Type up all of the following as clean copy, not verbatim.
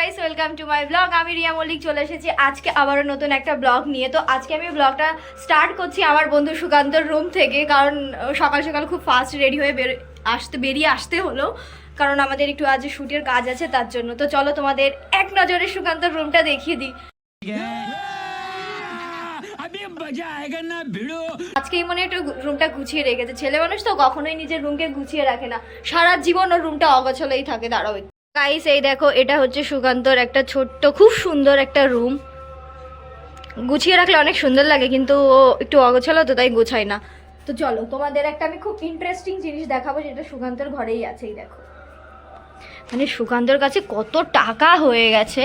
Guys, welcome to my blog. আমি রিয়া মল্লিক চলে এসেছি আজকে আবারও নতুন একটা ব্লগ নিয়ে। তো আজকে আমি ব্লগটা স্টার্ট করছি আমার বন্ধু সুকান্তর রুম থেকে, কারণ সকাল সকাল খুব ফাস্ট রেডি হয়ে বেরিয়ে আসতে হলো, কারণ আমাদের একটু আজ শুটের কাজ আছে তার জন্য। তো চলো তোমাদের এক নজরে সুকান্তর রুমটা দেখিয়ে দিই। আজকেই মনে একটু রুমটা গুছিয়ে রেখেছে। ছেলে মানুষ তো কখনোই নিজের রুমকে গুছিয়ে রাখে না, সারা জীবন ওর রুমটা অগোছালোই থাকে। দাঁড়াও গাইস, এই দেখো, এটা হচ্ছে সুকান্তর একটা ছোট্ট খুব সুন্দর একটা রুম। গুছিয়ে রাখলে অনেক সুন্দর লাগে, কিন্তু ও একটু অগোছালো তো তাই গোছায় না। তো চলো তোমাদের একটা আমি খুব ইন্টারেস্টিং জিনিস দেখাবো, যেটা সুকান্তর ঘরেই আছে। এই দেখো, মানে সুকান্তর কাছে কত টাকা হয়ে গেছে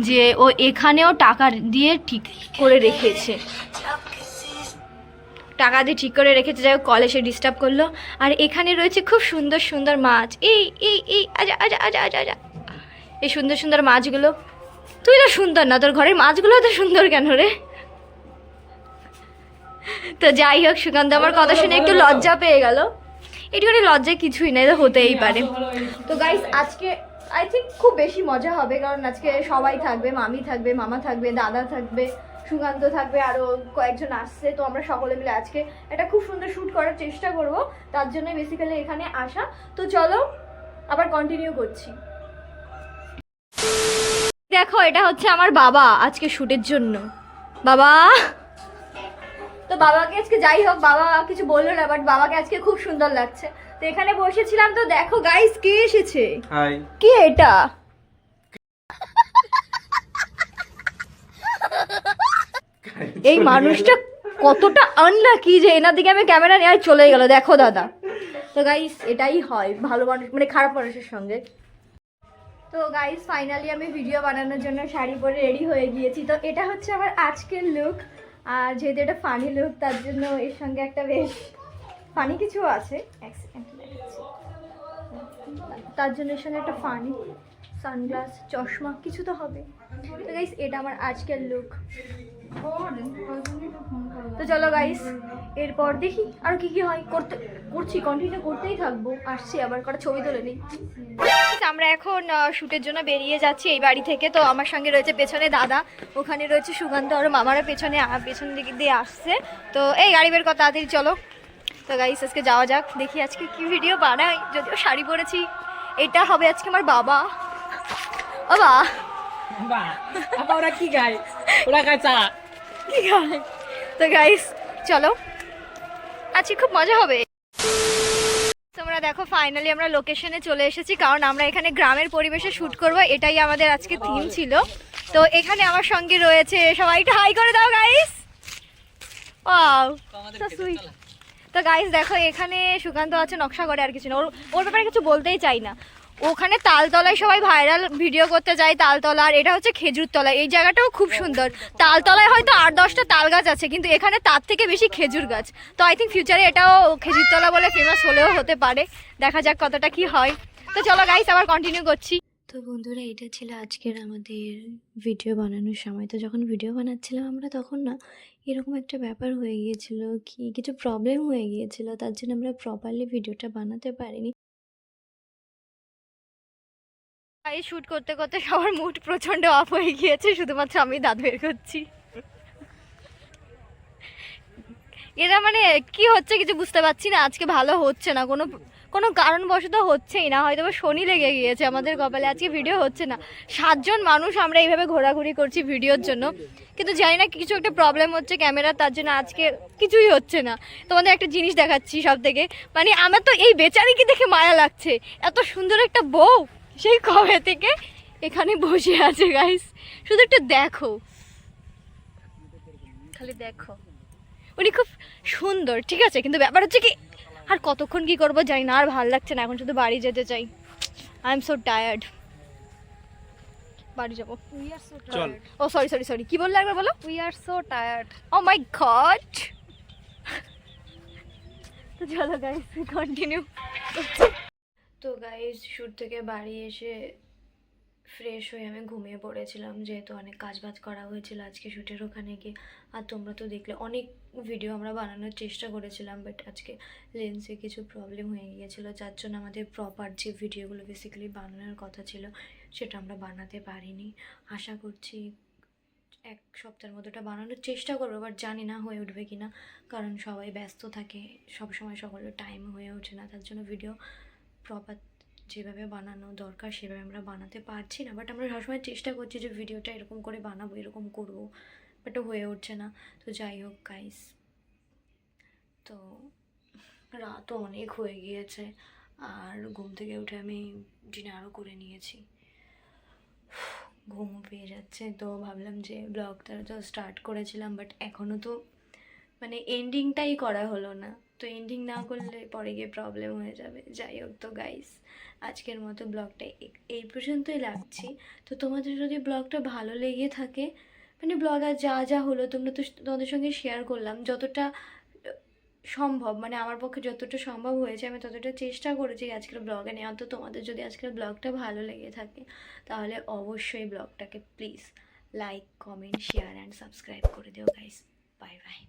যে ও এখানেও টাকা দিয়ে ঠিক করে রেখেছে, টাকা দিয়ে ঠিক করে রেখেছে। যাই হোক, কলেজে ডিস্টার্ব করলো। আর এখানে রয়েছে খুব সুন্দর সুন্দর মাছ। এই এই এই আজা আজা আজা আজা আজা, এই সুন্দর সুন্দর মাছগুলো। তুই তো সুন্দর না, তোর ঘরের মাছগুলো তো সুন্দর কেন রে? তো যাই হোক, সুকান্ত আমার কথা শুনে একটু লজ্জা পেয়ে গেল। একটুখানি লজ্জায় কিছুই না, এটা হতেই পারে। তো গাইস, আজকে আই থিঙ্ক খুব বেশি মজা হবে, কারণ আজকে সবাই থাকবে। মামি থাকবে, মামা থাকবে, দাদা থাকবে, সুকান্ত থাকবে, আরও কয়েকজন আসছে। তো আমরা সকলে মিলে আজকে একটা খুব সুন্দর শ্যুট করার চেষ্টা করব, তার জন্য বেসিক্যালি এখানে আসা। তো চলো আবার কন্টিনিউ করছি। দেখো, এটা হচ্ছে আমার বাবা আজকে শ্যুটের জন্য। বাবা, তো বাবাকে আজকে, যাই হোক, বাবা কিছু বললো না, বাট বাবাকে আজকে খুব সুন্দর লাগছে। তো এখানে বসেছিলাম, তো দেখো গাইস কে এসেছে। হাই। কে এটা? এই মানুষটা কতটা আনলাকি যে এনার দিকে আমি ক্যামেরা নিয়ে চলে গেল। দেখো দাদা, তো গাইস এটাই হয় ভালো মানুষ, মানে খারাপ মানুষের সঙ্গে। তো গাইস, ফাইনালি আমি ভিডিও বানানোর জন্য শাড়ি পরে রেডি হয়ে গিয়েছি। তো এটা হচ্ছে আমার আজকের লুক। আর যেহেতু এটা ফানি লুক, তার জন্য এর সঙ্গে একটা বেশ ফানি কিছু আছে। এক সেকেন্ড দেখাচ্ছি। তার জন্য এর সঙ্গে একটা ফানি সানগ্লাস, চশমা কিছু তো হবে। তো গাইস, এটা আমার আজকের লুক। তো চলো গাইস, এরপর দেখি আর কি কি হয়। কন্টিনিউ করতেই থাকবো। আসছি আবার, কটা ছবি তুলে নিই। আমরা এখন শ্যুটের জন্য বেরিয়ে যাচ্ছি এই বাড়ি থেকে। তো আমার সঙ্গে রয়েছে পেছনে দাদা, ওখানে রয়েছে সুকান্ত, আর মামারা পেছন দিক দিয়ে আসছে। তো এই গাড়ি বের কর তাড়াতাড়ি, চলো। তো গাইস, আজকে যাওয়া যাক, দেখি আজকে কি ভিডিও বানাই। যদিও শাড়ি পরেছি, এটা হবে আজকে আমার বাবা। বাবা, ওরা কি গায়? ওরা কাঁচা কি গায়? তো গাইস চলো, আজকে খুব মজা হবে। তোমরা দেখো, ফাইনালি আমরা লোকেশনে চলে এসেছি, কারণ আমরা এখানে গ্রামের পরিবেশে শ্যুট করব, এটাই আমাদের আজকে থিম ছিল। তো এখানে আমার সঙ্গে রয়েছে সবাই, একটু হাই করে দাও গাইস। Wow, so sweet. তো গাইস দেখো, এখানে সুকান্ত আছে নকশা করে, আর কিছু না। ওর ব্যাপারে কিছু বলতেই চাই না। ওখানে তালতলায় সবাই ভাইরাল ভিডিও করতে যায়, তালতলা। আর এটা হচ্ছে খেজুরতলা। এই জায়গাটাও খুব সুন্দর। তালতলায় হয়তো 8-10টা তাল গাছ আছে, কিন্তু এখানে তার থেকে বেশি খেজুর গাছ। তো আই থিঙ্ক ফিউচারে এটাও খেজুরতলা বলে ফেমাস হলেও হতে পারে। দেখা যাক কতটা কি হয়। তো চলো গাইস, আবার কন্টিনিউ করছি। তো বন্ধুরা, এটা ছিল আজকের আমাদের ভিডিও বানানোর সময়। তো যখন ভিডিও বানাচ্ছিলাম আমরা, তখন না এরকম একটা ব্যাপার হয়ে গিয়েছিল, কি কিছু প্রবলেম হয়ে গিয়েছিল, তার জন্য আমরা প্রপারলি ভিডিওটা বানাতে পারিনি। এই শ্যুট করতে করতে সবার মুড প্রচন্ড অফ হয়ে গিয়েছে, শুধুমাত্র আমি দাঁত বের করছি। এটা মানে কি হচ্ছে কিছু বুঝতে পারছি না। আজকে ভালো হচ্ছে না, কোনো কারণবশত হচ্ছেই না। হয়তো শনি লেগে গিয়েছে আমাদের কপালে, আজকে ভিডিও হচ্ছে না। 7 জন মানুষ আমরা এইভাবে ঘোরাঘুরি করছি ভিডিওর জন্য, কিন্তু জানি না কিছু একটা প্রবলেম হচ্ছে ক্যামেরা, তার জন্য আজকে কিছুই হচ্ছে না। তোমাদের একটা জিনিস দেখাচ্ছি সব থেকে, মানে আমার তো এই বেচারিকে দেখে মায়া লাগছে। এত সুন্দর একটা বউ সেই কবে থেকে এখানে বসে আছে গাইস, শুধু একটু দেখো, খালি দেখো। উনি খুব সুন্দর, ঠিক আছে, কিন্তু ব্যাপার হচ্ছে কি, আর কতক্ষণ কি করবো জানি না, আর ভালো লাগছে না, এখন শুধু বাড়ি যেতে চাই। আই এম সো টায়ার্ড, বাড়ি যাবো। ও সরি সরি সরি, কি বললে একবার বলো? We are so tired. Oh my god. তো চলো গাইস, কন্টিনিউ। তো গাইজ, শ্যুট থেকে বাড়ি এসে ফ্রেশ হয়ে আমি ঘুমিয়ে পড়েছিলাম, যেহেতু অনেক কাজবাজ করা হয়েছিল আজকে শ্যুটের ওখানে গিয়ে। আর তোমরা তো দেখলে অনেক ভিডিও আমরা বানানোর চেষ্টা করেছিলাম, বাট আজকে লেন্সে কিছু প্রবলেম হয়ে গিয়েছিলো, যার জন্য আমাদের প্রপার যে ভিডিওগুলো বেসিক্যালি বানানোর কথা ছিল সেটা আমরা বানাতে পারিনি। আশা করছি এক সপ্তাহের মতো ওটা বানানোর চেষ্টা করবো, বাট জানি না হয়ে উঠবে কি না, কারণ সবাই ব্যস্ত থাকে, সব সময় সকলের টাইম হয়ে ওঠে না, তার জন্য ভিডিও প্রপার যেভাবে বানানো দরকার সেভাবে আমরা বানাতে পারছি না। বাট আমরা সবসময় চেষ্টা করছি যে ভিডিওটা এরকম করে বানাবো, এরকম করবো, বাট হয়ে উঠছে না। তো যাই হোক গাইস, তো রাতও অনেক হয়ে গিয়েছে, আর ঘুম থেকে উঠে আমি ডিনারও করে নিয়েছি, ঘুমও পেয়ে যাচ্ছে। তো ভাবলাম যে ব্লগটা তো স্টার্ট করেছিলাম, বাট এখনও তো মানে এন্ডিংটাই করা হলো না, তো এন্ডিং না করলে পরে গিয়ে প্রবলেম হয়ে যাবে। যাই হোক, তো গাইস আজকের মতো ব্লগটা এই পর্যন্তই রাখছি। তো তোমাদের যদি ব্লগটা ভালো লেগে থাকে, মানে ব্লগ আর যা যা হলো তোমরা তো তোমাদের সঙ্গে শেয়ার করলাম যতটা সম্ভব, মানে আমার পক্ষে যতটা সম্ভব হয়েছে আমি ততটা চেষ্টা করেছি আজকের ব্লগে নেওয়া। তো তোমাদের যদি আজকের ব্লগটা ভালো লেগে থাকে তাহলে অবশ্যই ব্লগটাকে please like, comment, share and subscribe করে দিও গাইস। Bye bye.